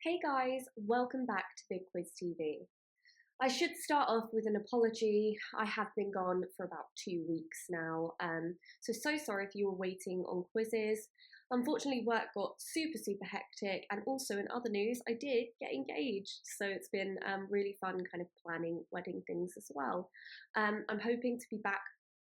Hey guys, welcome back to Big Quiz TV. I should start off with an apology. I have been gone for about 2 weeks now, so sorry if you were waiting on quizzes. Unfortunately, work got super hectic, and also in other news, I did get engaged, so it's been really fun kind of planning wedding things as well. I'm hoping to be back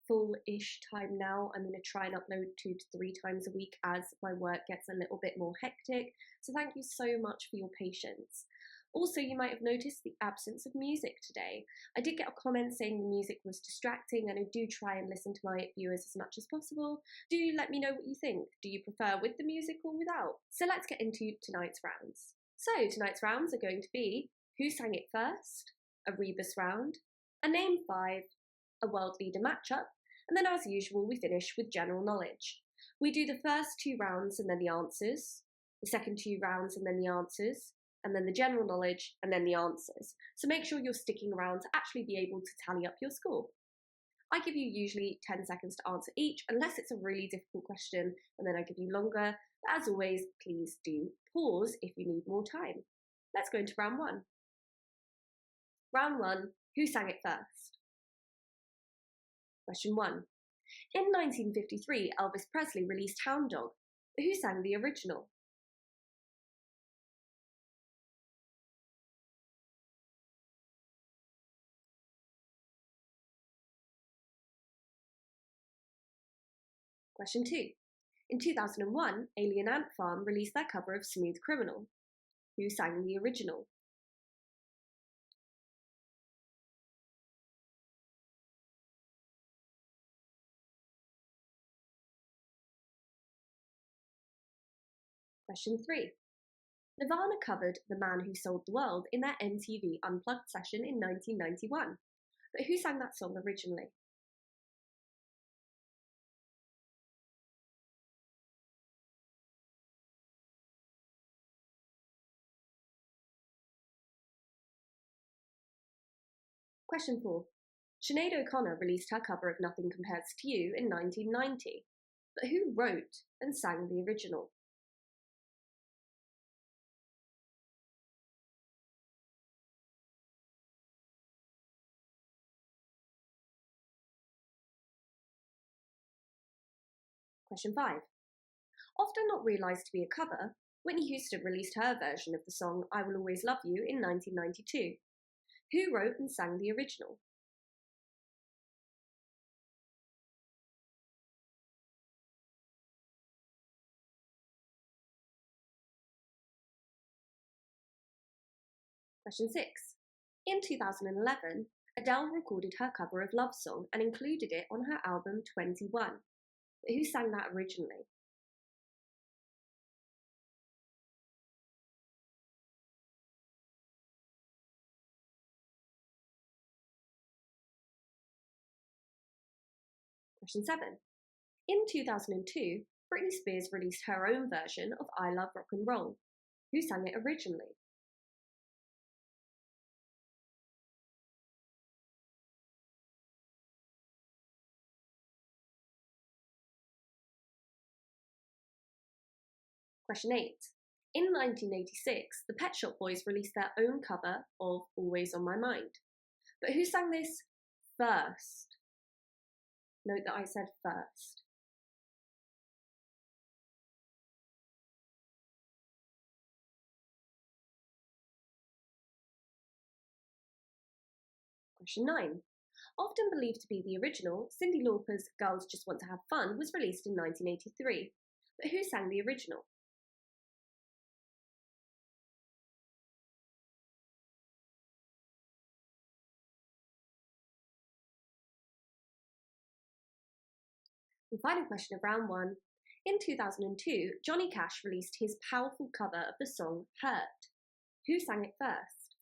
full-ish time now. I'm going to try and upload 2 to 3 times a week as my work gets a little bit more hectic. So thank you so much for your patience. Also, you might have noticed the absence of music today. I did get a comment saying the music was distracting, and I do try and listen to my viewers as much as possible. Do let me know what you think. Do you prefer with the music or without? So let's get into tonight's rounds. So tonight's rounds are going to be Who Sang It First, a Rebus Round, a Name 5, a World Leader Matchup, and then as usual we finish with general knowledge. We do the first 2 rounds and then the answers, the second 2 rounds and then the answers, and then the general knowledge and then the answers. So make sure you're sticking around to actually be able to tally up your score. I give you usually 10 seconds to answer each, unless it's a really difficult question, and then I give you longer. But as always, please do pause if you need more time. Let's go into round 1. Round 1, Who Sang It First? Question 1. In 1953, Elvis Presley released Hound Dog, but who sang the original? Question 2. In 2001, Alien Ant Farm released their cover of Smooth Criminal. Who sang the original? Question 3. Nirvana covered The Man Who Sold the World in their MTV Unplugged session in 1991. But who sang that song originally? Question 4. Sinead O'Connor released her cover of Nothing Compares to You in 1990. But who wrote and sang the original? Question 5. Often not realised to be a cover, Whitney Houston released her version of the song I Will Always Love You in 1992. Who wrote and sang the original? Question 6. In 2011, Adele recorded her cover of Love Song and included it on her album 21. But who sang that originally? Question 7. In 2002, Britney Spears released her own version of I Love Rock and Roll. Who sang it originally? Question 8. In 1986, the Pet Shop Boys released their own cover of Always on My Mind. But who sang this first? Note that I said first. Question 9. Often believed to be the original, Cyndi Lauper's Girls Just Want to Have Fun was released in 1983. But who sang the original? And final question of round 1. In 2002, Johnny Cash released his powerful cover of the song Hurt. Who sang it first?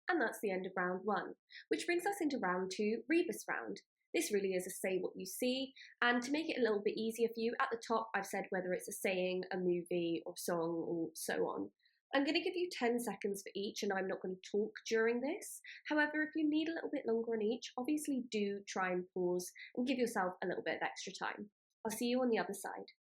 And that's the end of round 1, which brings us into round 2, Rebus Round. This really is a say what you see, and to make it a little bit easier for you, at the top I've said whether it's a saying, a movie, or song, or so on. I'm going to give you 10 seconds for each, and I'm not going to talk during this. However, if you need a little bit longer on each, obviously do try and pause and give yourself a little bit of extra time. I'll see you on the other side.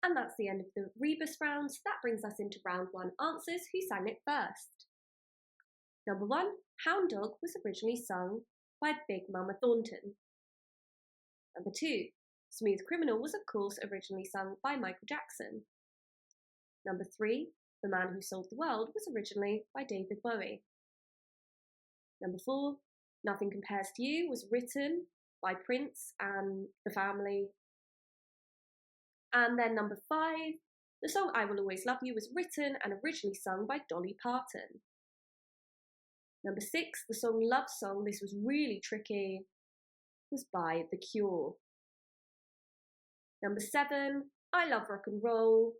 And that's the end of the Rebus round. That brings us into round one answers. Who sang it first? Number one, Hound Dog was originally sung by Big Mama Thornton. Number two, Smooth Criminal was of course originally sung by Michael Jackson. Number three, The Man Who Sold the World was originally by David Bowie. Number four, Nothing Compares to You was written by Prince and the Family. And then number five, the song I Will Always Love You was written and originally sung by Dolly Parton. Number six, the song Love Song, this was really tricky, was by The Cure. Number seven, I Love Rock and Roll,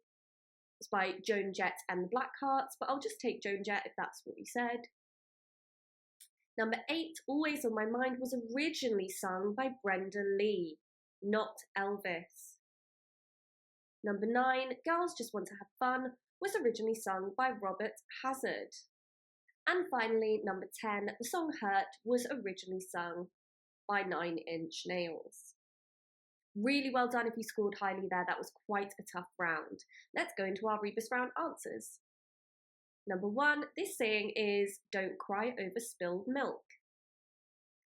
was by Joan Jett and the Blackhearts, but I'll just take Joan Jett if that's what you said. Number eight, Always on My Mind, was originally sung by Brenda Lee, not Elvis. Number nine, Girls Just Want to Have Fun, was originally sung by Robert Hazard. And finally, number 10, the song Hurt was originally sung by 9 Inch Nails. Really well done if you scored highly there, that was quite a tough round. Let's go into our Rebus Round answers. Number one, this saying is Don't Cry Over Spilled Milk.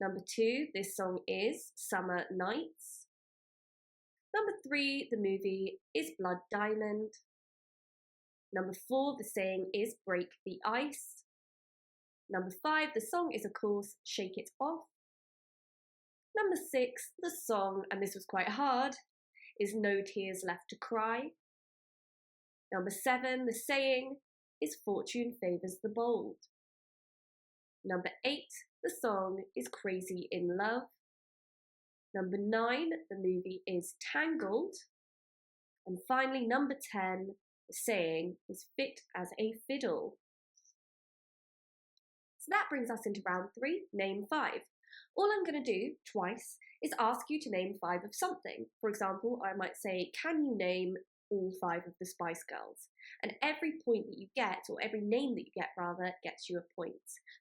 Number two, this song is Summer Nights. Number three, the movie is Blood Diamond. Number four, the saying is Break the Ice. Number five, the song is of course Shake It Off. Number six, the song, and this was quite hard, is No Tears Left to Cry. Number seven, the saying is Fortune Favours the Bold. Number eight, the song is Crazy in Love. Number nine, the movie is Tangled. And finally, number 10, the saying is Fit as a Fiddle. So that brings us into round three, name five. All I'm going to do twice is ask you to name five of something. For example, I might say, can you name all five of the Spice Girls? And every point that you get, or every name that you get rather, gets you a point.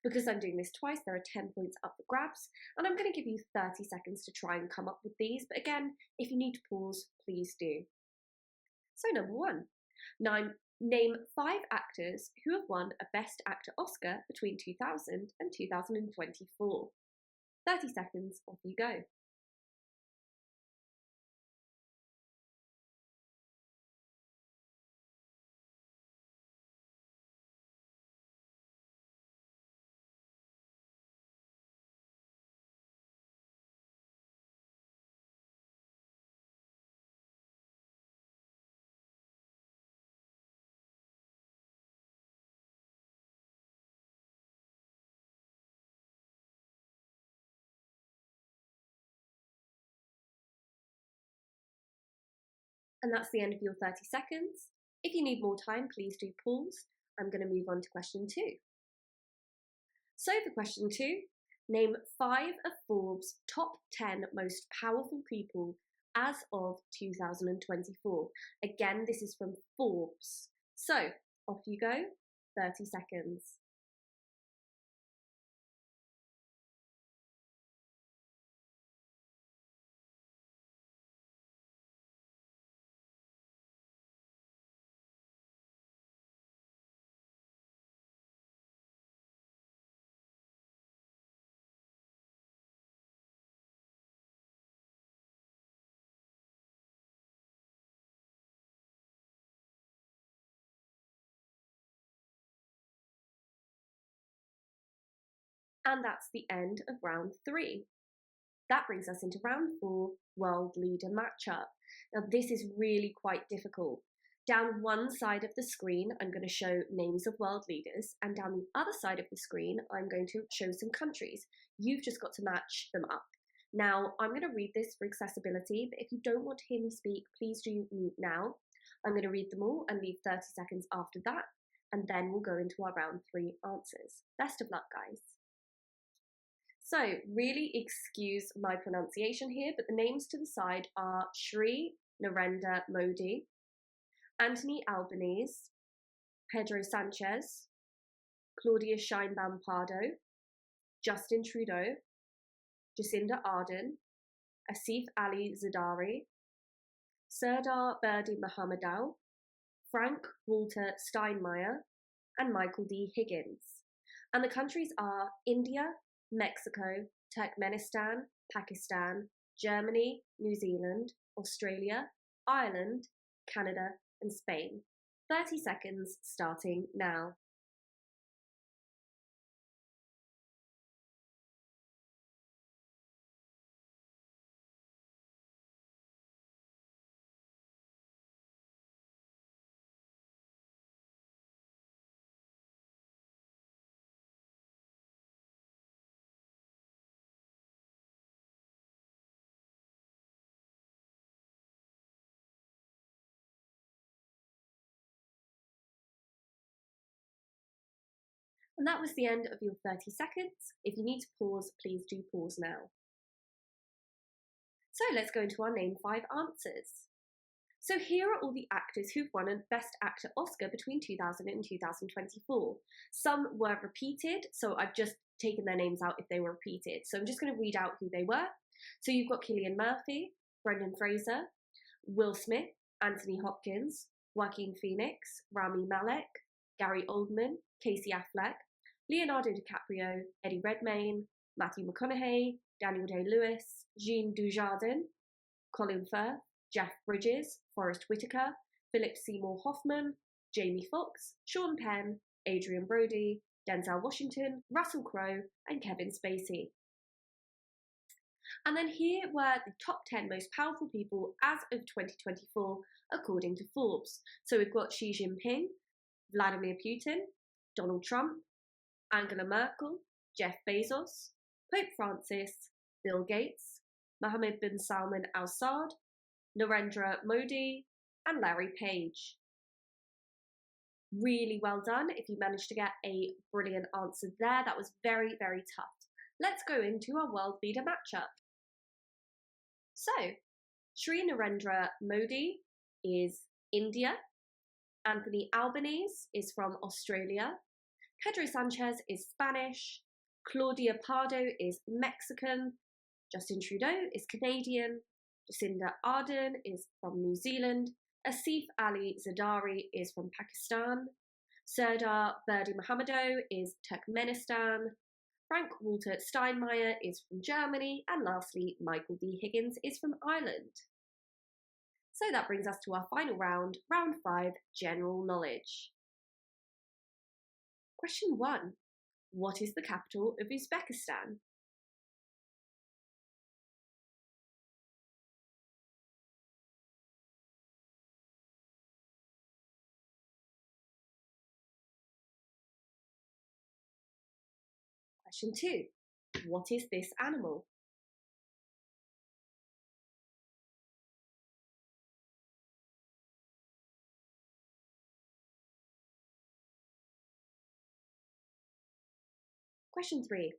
Because I'm doing this twice, there are 10 points up for grabs, and I'm going to give you 30 seconds to try and come up with these. But again, if you need to pause, please do. So number one, name five actors who have won a Best Actor Oscar between 2000 and 2024. 30 seconds, off you go. And that's the end of your 30 seconds. If you need more time, please do pause. I'm going to move on to question 2. So for question 2, name 5 of Forbes' top 10 most powerful people as of 2024. Again, this is from Forbes. So off you go, 30 seconds. And that's the end of round 3. That brings us into round 4, world leader matchup. Now this is really quite difficult. Down one side of the screen, I'm going to show names of world leaders, and down the other side of the screen, I'm going to show some countries. You've just got to match them up. Now, I'm going to read this for accessibility, but if you don't want to hear me speak, please do mute now. I'm going to read them all and leave 30 seconds after that, and then we'll go into our round 3 answers. Best of luck, guys. So, really excuse my pronunciation here, but the names to the side are Shri Narendra Modi, Anthony Albanese, Pedro Sanchez, Claudia Sheinbaum Pardo, Justin Trudeau, Jacinda Ardern, Asif Ali Zardari, Serdar Berdi Mohammadou, Frank Walter Steinmeier, and Michael D. Higgins. And the countries are India, Mexico, Turkmenistan, Pakistan, Germany, New Zealand, Australia, Ireland, Canada, and Spain. 30 seconds starting now. And that was the end of your 30 seconds. If you need to pause, please do pause now. So let's go into our Name 5 answers. So here are all the actors who've won a Best Actor Oscar between 2000 and 2024. Some were repeated, so I've just taken their names out if they were repeated. So I'm just going to read out who they were. So you've got Cillian Murphy, Brendan Fraser, Will Smith, Anthony Hopkins, Joaquin Phoenix, Rami Malek, Gary Oldman, Casey Affleck, Leonardo DiCaprio, Eddie Redmayne, Matthew McConaughey, Daniel Day-Lewis, Jean Dujardin, Colin Firth, Jeff Bridges, Forrest Whitaker, Philip Seymour Hoffman, Jamie Foxx, Sean Penn, Adrian Brody, Denzel Washington, Russell Crowe, and Kevin Spacey. And then here were the top 10 most powerful people as of 2024, according to Forbes. So we've got Xi Jinping, Vladimir Putin, Donald Trump, Angela Merkel, Jeff Bezos, Pope Francis, Bill Gates, Mohammed bin Salman Al Saud, Narendra Modi, and Larry Page. Really well done if you managed to get a brilliant answer there. That was very, very tough. Let's go into our world leader matchup. So, Shri Narendra Modi is India, Anthony Albanese is from Australia, Pedro Sanchez is Spanish, Claudia Pardo is Mexican, Justin Trudeau is Canadian, Jacinda Ardern is from New Zealand, Asif Ali Zardari is from Pakistan, Serdar Berdi Mohammadou is Turkmenistan, Frank Walter Steinmeier is from Germany, and lastly, Michael D. Higgins is from Ireland. So that brings us to our final round, round 5, general knowledge. Question 1. What is the capital of Uzbekistan? Question 2. What is this animal? Question 3.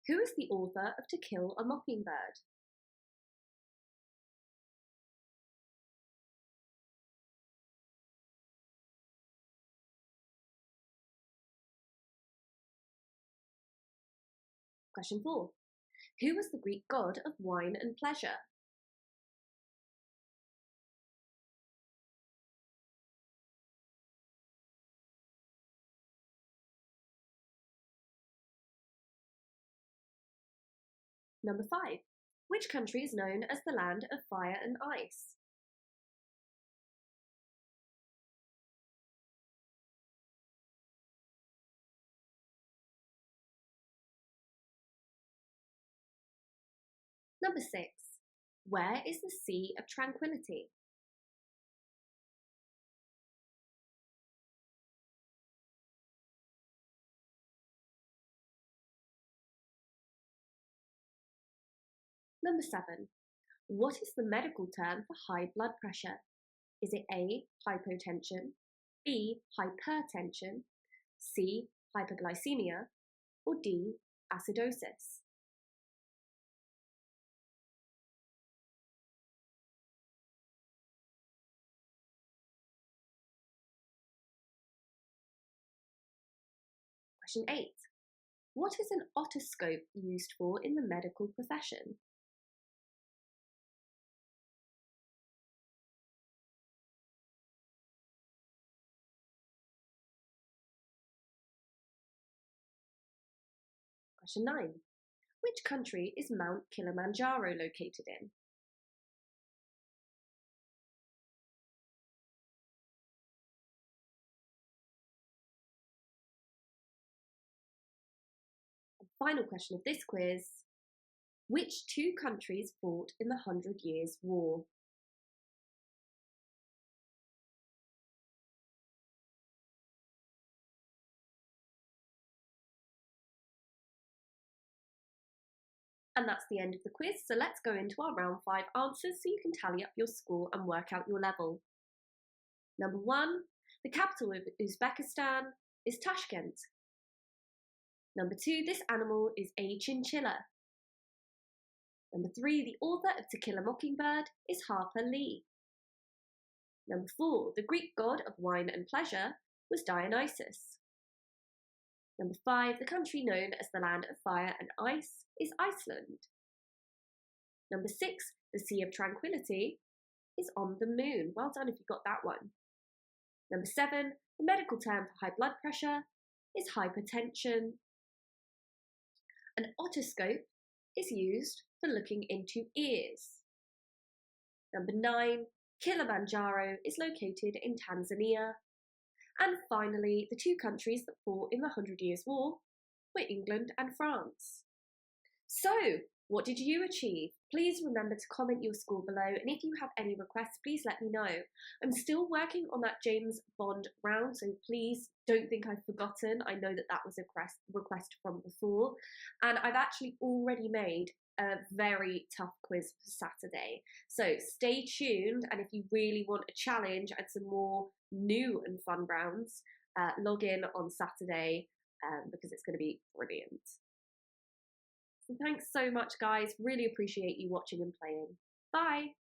Who is the author of To Kill a Mockingbird? Question 4. Who was the Greek god of wine and pleasure? Number 5. Which country is known as the land of fire and ice? Number 6. Where is the Sea of Tranquility? Number 7. What is the medical term for high blood pressure? Is it A, hypotension, B, hypertension, C, hyperglycemia, or D, acidosis? Question 8. What is an otoscope used for in the medical profession? Question 9. Which country is Mount Kilimanjaro located in? And final question of this quiz. Which two countries fought in the 100 Years' War? And that's the end of the quiz, so let's go into our round 5 answers so you can tally up your score and work out your level. Number 1, the capital of Uzbekistan is Tashkent. Number 2, this animal is a chinchilla. Number 3, the author of To Kill a Mockingbird is Harper Lee. Number 4, the Greek god of wine and pleasure was Dionysus. Number 5, the country known as the land of fire and ice is Iceland. Number 6, the Sea of Tranquility is on the moon. Well done if you got that one. Number 7, the medical term for high blood pressure is hypertension. An otoscope is used for looking into ears. Number 9, Kilimanjaro is located in Tanzania. And finally, the two countries that fought in the 100 Years' War were England and France. So, what did you achieve? Please remember to comment your score below, and if you have any requests, please let me know. I'm still working on that James Bond round, so please don't think I've forgotten. I know that that was a request from before, and I've actually already made a very tough quiz for Saturday. So stay tuned, and if you really want a challenge and some more new and fun rounds, log in on Saturday because it's going to be brilliant. So thanks so much, guys. Really appreciate you watching and playing. Bye!